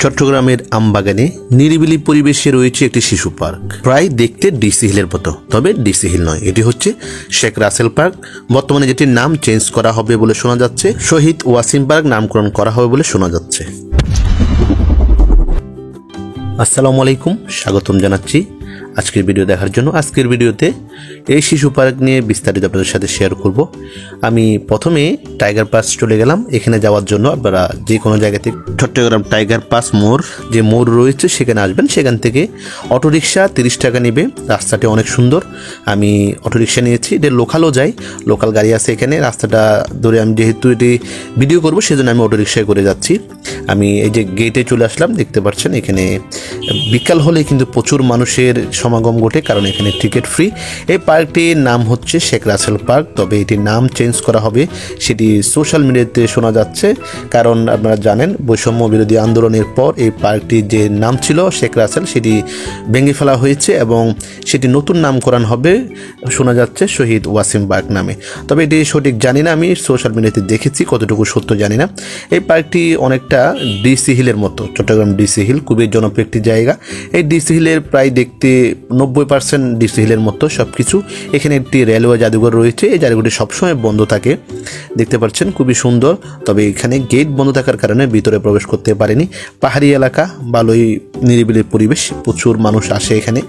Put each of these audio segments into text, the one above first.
চট্টগ্রামের আমবাগানে নিরিবিলি পরিবেশে রয়েছে একটি শিশু পার্ক। প্রায় দেখতে ডিসি হিলের মতো, তবে ডিসি হিল নয়, এটি হচ্ছে শেখ রাসেল পার্ক। বর্তমানে যেটির নাম চেঞ্জ করা হবে বলে শোনা যাচ্ছে, শহীদ ওয়াসিম পার্ক নামকরণ করা হবে বলে শোনা যাচ্ছে। আসসালামু আলাইকুম, স্বাগতম জানাচ্ছি আজকের ভিডিও দেখার জন্য। আজকের ভিডিওতে এই শিশু পার্ক নিয়ে বিস্তারিত আপনাদের সাথে শেয়ার করব। আমি প্রথমে টাইগার পাস চলে গেলাম। এখানে যাওয়ার জন্য আপনারা যে কোনো জায়গা থেকে চট্টগ্রাম টাইগার পাস মোড়, যে মোড় রয়েছে সেখানে আসবেন। সেখান থেকে অটোরিকশা 30 টাকা নেবে। রাস্তাটি অনেক সুন্দর, আমি অটোরিকশা নিয়েছি। এটা লোকালও যাই, লোকাল গাড়ি আছে এখানে। রাস্তাটা ধরে আমি যেহেতু এটি ভিডিও করব সেজন্য আমি অটোরিকশায় করে যাচ্ছি। আমি এই যে গেটে চলে আসলাম, দেখতে পাচ্ছেন এখানে বিকাল হলে কিন্তু প্রচুর মানুষের সমাগম ঘটে, কারণ এখানে টিকিট ফ্রি। এই পার্কটির নাম হচ্ছে শেখ রাসেল পার্ক, তবে এটির নাম চেঞ্জ করা হবে সেটি সোশ্যাল মিডিয়াতে শোনা যাচ্ছে। কারণ আপনারা জানেন, বৈষম্য বিরোধী আন্দোলনের পর এই পার্কটির যে নাম ছিল শেখ রাসেল, সেটি ভেঙে ফেলা হয়েছে এবং সেটি নতুন নামকরণ হবে শোনা যাচ্ছে শহীদ ওয়াসিম পার্ক নামে। তবে এটি সঠিক জানি না, আমি সোশ্যাল মিডিয়াতে দেখেছি, কতটুকু সত্য জানি না। এই পার্কটি অনেকটা ডিসি হিলের মতো, চট্টগ্রাম ডিসি হিল খুবই জনপ্রিয় একটি জায়গা। এই ডিসি হিলের প্রায় দেখতে 90% ডিসি হিলের মতো সব কিছু। এখানে একটি রেলওয়ে জাদুঘর রয়েছে, এই জাদুঘরটি সবসময় বন্ধ থাকে, দেখতে পাচ্ছেন খুবই সুন্দর। তবে এখানে গেট বন্ধ থাকার কারণে ভিতরে প্রবেশ করতে পারেনি। পাহাড়ি এলাকা, ভালোই নিরিবিলি পরিবেশ, প্রচুর মানুষ আসে এখানে।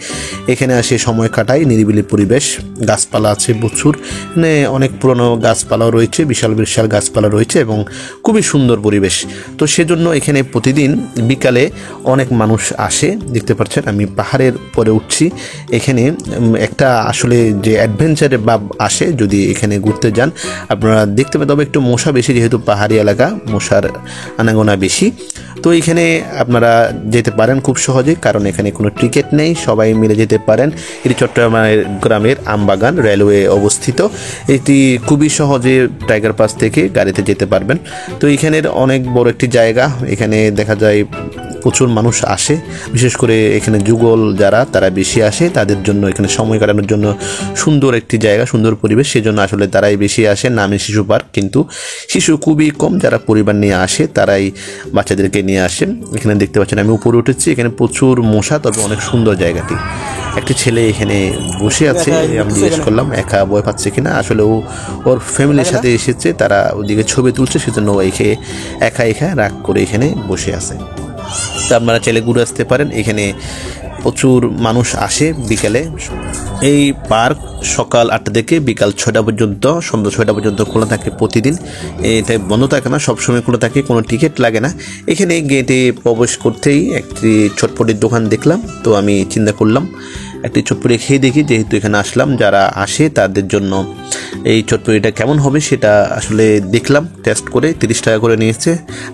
এখানে আসে সময় কাটায়, নিরিবিলি পরিবেশ, গাছপালা আছে প্রচুর। এখানে অনেক পুরনো গাছপালাও রয়েছে, বিশাল বিশাল গাছপালা রয়েছে এবং খুবই সুন্দর পরিবেশ। তো সেজন্য এখানে প্রতিদিন বিকালে অনেক মানুষ আসে, দেখতে পাচ্ছেন। আমি পাহাড়ের পরে উঠছি। এখানে একটা আসলে যে অ্যাডভেঞ্চারের ভাব আসে যদি এখানে ঘুরতে যান আপনারা দেখতে পাবেন। তবে একটু মশা বেশি, যেহেতু পাহাড়ি এলাকা, মশার আনাগোনা বেশি। তো এখানে আপনারা যেতে পারেন খুব সহজে, কারণ এখানে কোনো টিকিট নেই, সবাই মিলে যেতে পারেন। এটি চট্টগ্রামের আমবাগান রেলওয়ে অবস্থিত। এটি খুবই সহজে টাইগার পাস থেকে গাড়িতে যেতে পারবেন। তো এখানের অনেক বড় একটি জায়গা, এখানে দেখা যায় প্রচুর মানুষ আসে। বিশেষ করে এখানে যুগল যারা, তারা বেশি আসে। তাদের জন্য এখানে সময় কাটানোর জন্য সুন্দর একটি জায়গা, সুন্দর পরিবেশ, সেজন্য আসলে তারাই বেশি আসে। নামে শিশু পার্ক, কিন্তু শিশু খুবই কম। যারা পরিবার নিয়ে আসে তারাই বাচ্চাদেরকে নিয়ে আসে। এখানে দেখতে পাচ্ছেন আমি উপরে উঠেছি, এখানে প্রচুর মশা, তবে অনেক সুন্দর জায়গাটি। একটি ছেলে এখানে বসে আছে, আমি জিজ্ঞেস করলাম একা ভয় পাচ্ছে কিনা। আসলে ওর ফ্যামিলির সাথে এসেছে, তারা ওদিকে ছবি তুলছে, সেজন্য ও একা রাগ করে এখানে বসে আছে। তা আপনারা চাইলে ঘুরে আসতে পারেন। এখানে প্রচুর মানুষ আসে বিকেলে। এই পার্ক সকাল 8টা থেকে বিকাল 6টা পর্যন্ত, সন্ধ্যা 6টা পর্যন্ত খোলা থাকে প্রতিদিন। এটা বন্ধ থাকে না, সবসময় খোলা থাকে, কোনো টিকিট লাগে না। এখানে গেটে প্রবেশ করতেই একটি চটপটির দোকান দেখলাম, তো আমি চিন্তা করলাম একটি চটপটি খেয়ে দেখি, যেহেতু এখানে আসলাম। যারা আসে তাদের জন্য এই চটপটিটা কেমন হবে সেটা আসলে দেখলাম, টেস্ট করে 30 টাকা করে নিয়েছে।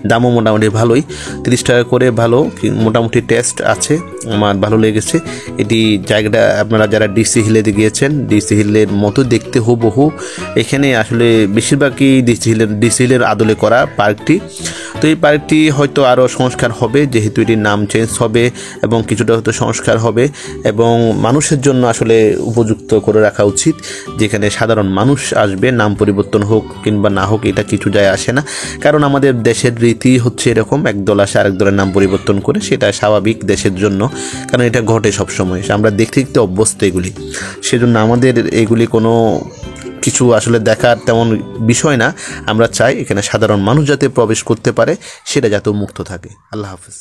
দামও মোটামুটি ভালোই, 30 টাকা করে, ভালো মোটামুটি টেস্ট আছে, আমার ভালো লেগেছে। এটি জায়গাটা আপনারা যারা ডিসি হিলে গিয়েছেন, ডিসি হিলের মতো দেখতে হুবহু। এখানে আসলে বেশিরভাগই ডিসি হিলের আদলে করা পার্কটি। তো এই পার্কটি হয়তো আরও সংস্কার হবে, যেহেতু এটির নাম চেঞ্জ হবে এবং কিছুটা হয়তো সংস্কার হবে এবং মানুষের জন্য আসলে উপযুক্ত করে রাখা উচিত, যেখানে সাধারণ মানুষ আসবে। নাম পরিবর্তন হোক কিংবা না হোক, এটা কিছু যায় আসে না, কারণ আমাদের দেশের রীতি হচ্ছে এরকম, এক দল আসে আরেক দলের নাম পরিবর্তন করে, সেটা স্বাভাবিক দেশের জন্য, কারণ এটা ঘটে সবসময়। আমরা দেখতে দেখতে অভ্যস্ত এগুলি, সেজন্য আমাদের এগুলি কোনো কিছু আসলে দেখার তেমন বিষয় না। আমরা চাই এখানে সাধারণ মানুষ যাতে প্রবেশ করতে পারে, সেটা যাতে মুক্ত থাকে। আল্লাহ হাফেজ।